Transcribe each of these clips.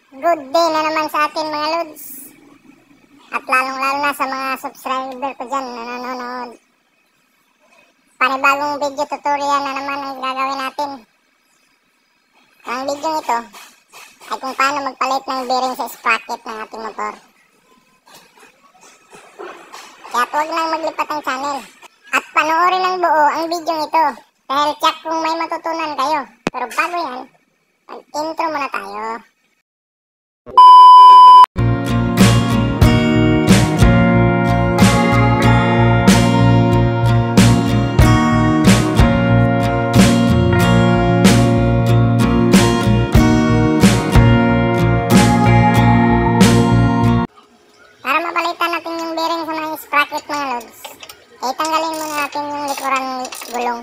Good day na naman sa atin mga lods. At lalong-lalo na sa mga subscriber ko dyan na nanonood. Panibagong video tutorial na naman ang gagawin natin. Ang video ito ay kung paano magpalit ng bearing sa sprocket ng ating motor. Kaya huwag lang maglipat ang channel. At panoorin ng buo ang video ito dahil check kung may matutunan kayo. Pero bago yan, mag-intro muna tayo. Para mapalitan natin yung bearing sa mga sprocket mga lods, ay tanggalin muna natin yung likuran gulong.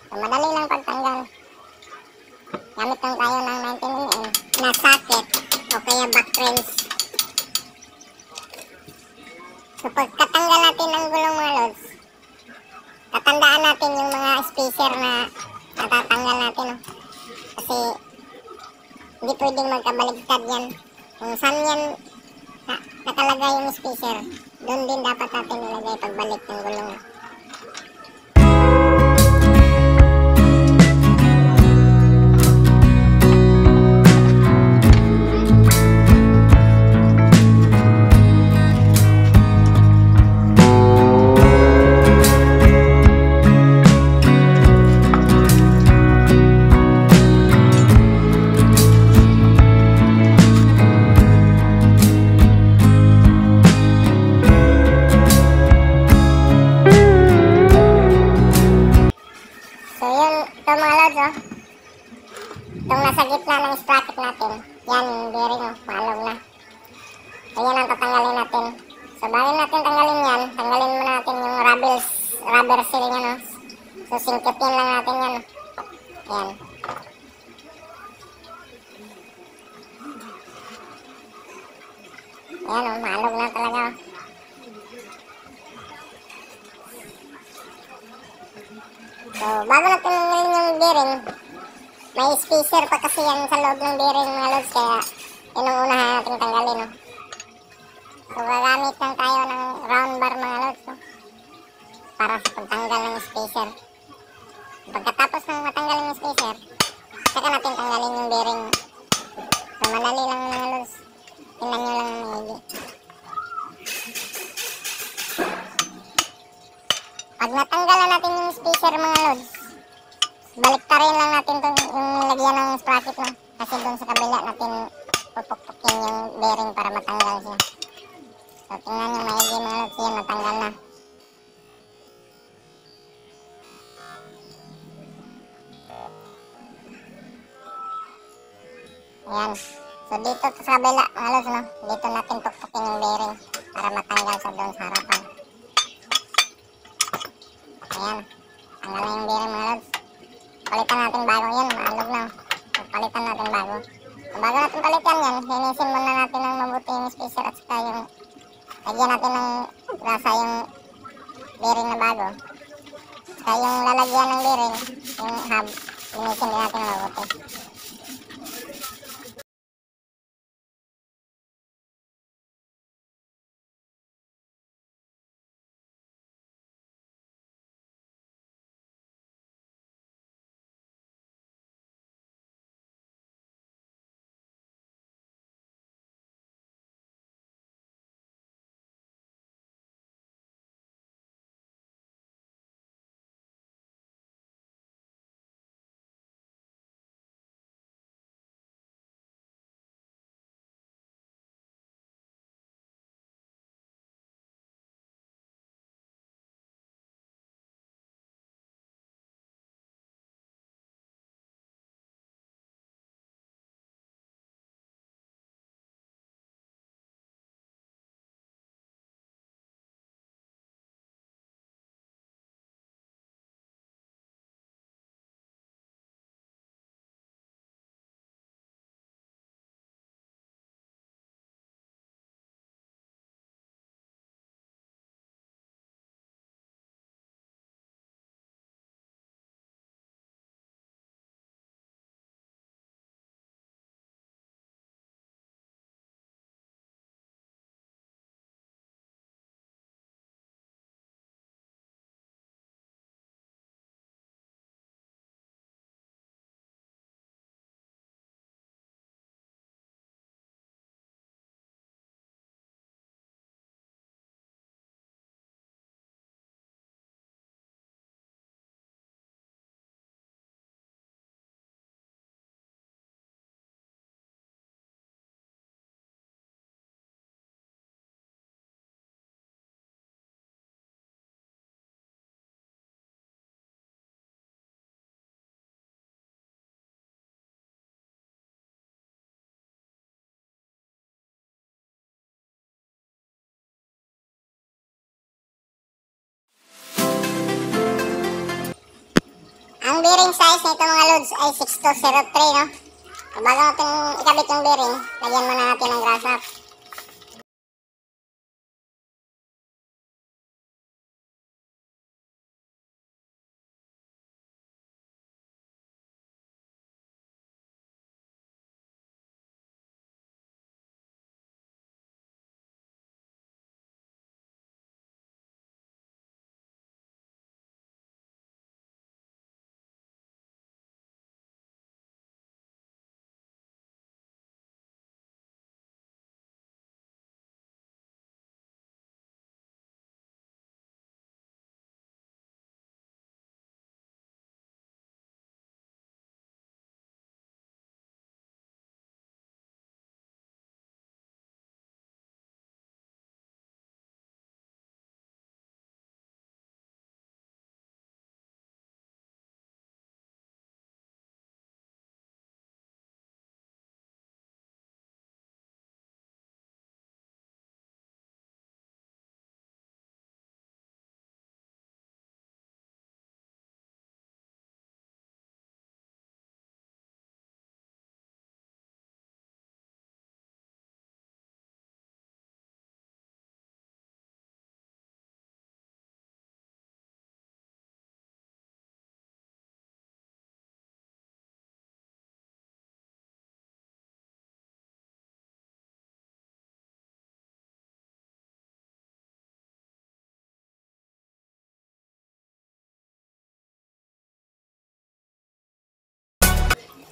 So, madali lang pagtanggal. Gamit lang tayo ng 19mm na socket o kaya back wrench. So pagkatanggal natin ng gulong mga lods, tatandaan natin yung mga spacer na natatanggal natin. Kasi hindi pwedeng magkabaligtad yan. Kung saan yan nakalagay yung spacer, doon din dapat natin ilagay pagbalik ng gulong. So yun, ito mga lods itong nasa gitna ng sprocket natin, yan yung bearing maalog na. So yan ang tatanggalin natin. So bago natin tanggalin yan, tanggalin muna natin yung rubber seal niya. So singkitin lang natin yan. Yan. Yan maalog na talaga. So, bago natin tanggalin yung bearing, may spacer pa kasi yan sa loob ng bearing mga lods, kaya yun ang unahan natin tanggalin. So, gagamit lang tayo ng round bar mga lods para sa pagtanggal ng spacer. Pagkatapos ng matanggal yung spacer, saka natin tanggalin yung bearing. So, madali lang mga lods. Tingnan nyo lang maigi. Pag natanggalan natin yung spacer mga lods, baliktarin lang natin yung lagyan ng sprocket kasi doon sa kabila natin pupukpukin yung bearing para matanggal siya. So tingnan nyo maigi mga lods, yan natanggal na. Ayan. So dito sa kabila mga lods, dito natin pupukpukin yung bearing para matanggal sa doon sa harapan. Ayan, tanggal na yung bearing mga lods. Palitan natin bago yan, maalog na. Palitan natin bago. So, bago natin palitan yan, linisin muna natin ng mabuti yung spacer at saka yung lagyan natin ng grasa yung bearing na bago. Saka yung lalagyan ng bearing, yung hub, linisin din natin ng mabuti. Ang bearing size nito mga lods ay 6203, no? So, bago natin ikabit yung bearing, lagyan muna natin ng grass nut.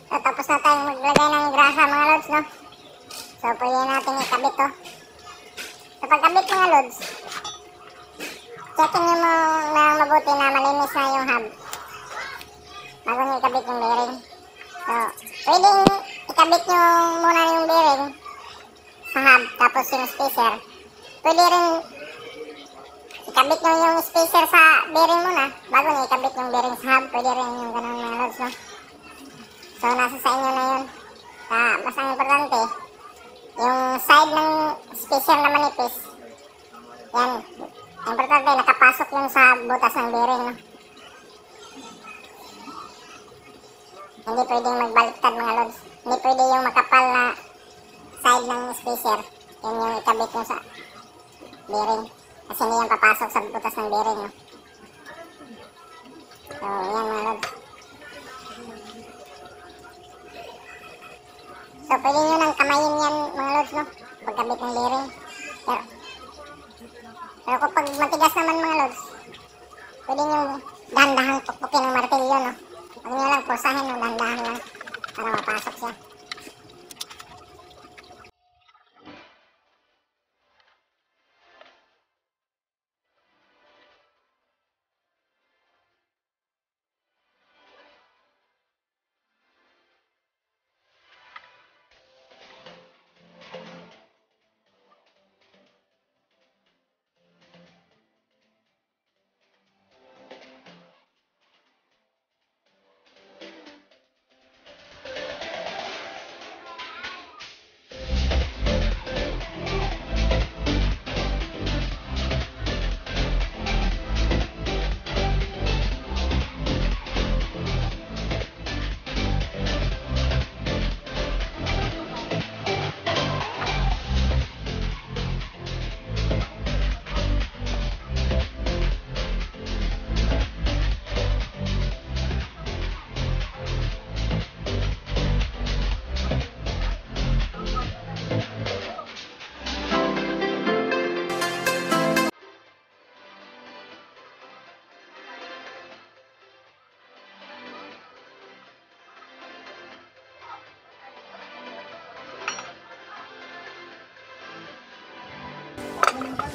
So, tapos na tayong maglagay ng grasa mga lods, no? So, pwede natin ikabit to. So, pagkabit mga lods, checkin nyo mo na mabuti na malinis na yung hub bago nyo ikabit yung bearing. So, pwedeng ikabit nyo muna yung bearing sa hub, tapos yung spacer. Pwede rin ikabit nyo yung spacer sa bearing muna bago nyo ikabit yung bearing sa hub. Pwede rin yung ganun mga lods, no? So, nasa sa inyo na yun. Basta ang importante, yung side ng spacer na manipis, yan. Ang importante, nakapasok yung sa butas ng bearing, no? Hindi pwedeng magbaliktad mga lods. Hindi pwede yung makapal na side ng spacer. Yan yung ikabit nyo sa bearing. Kasi hindi yung papasok sa butas ng bearing, no? So, yan mga lods. So, pwede nyo nang kamayin yan mga lods, no? Pagkabit ng bearing. Pero kapag matigas naman mga lods, pwede nyo dahan-dahan pukpukin ng martilyo, no? Huwag nyo lang pulsahin, no? Dahan-dahan lang para mapasok siya.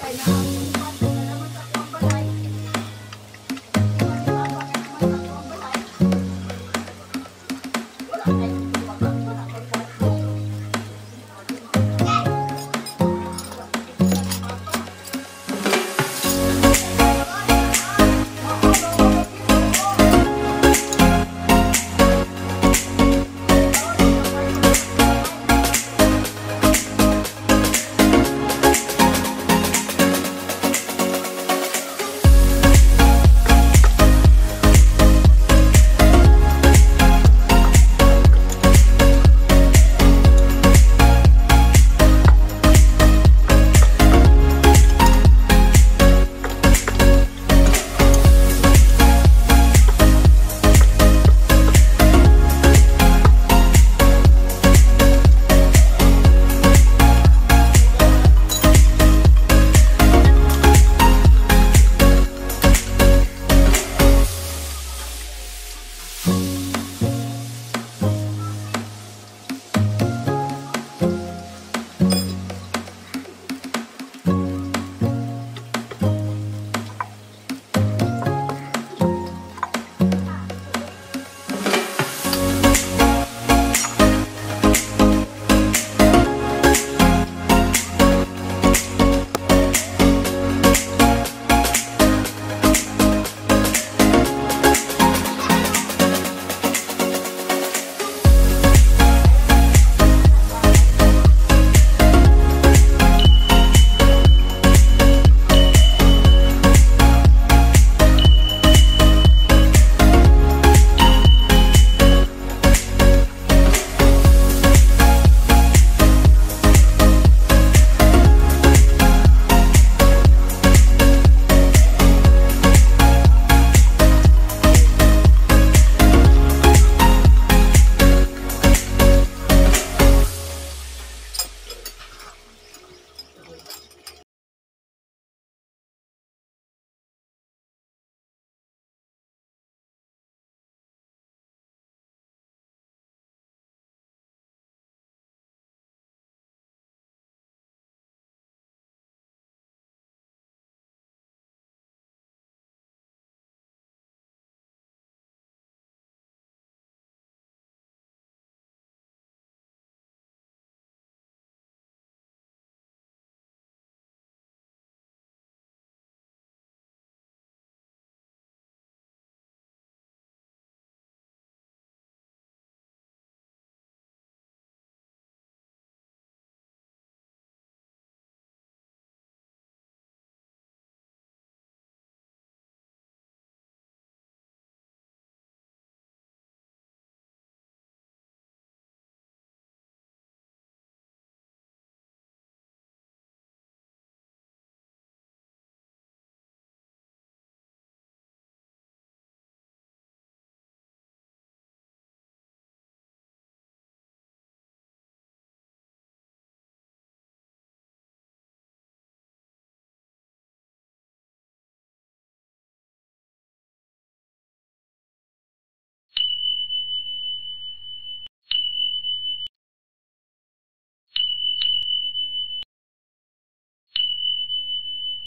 Ay,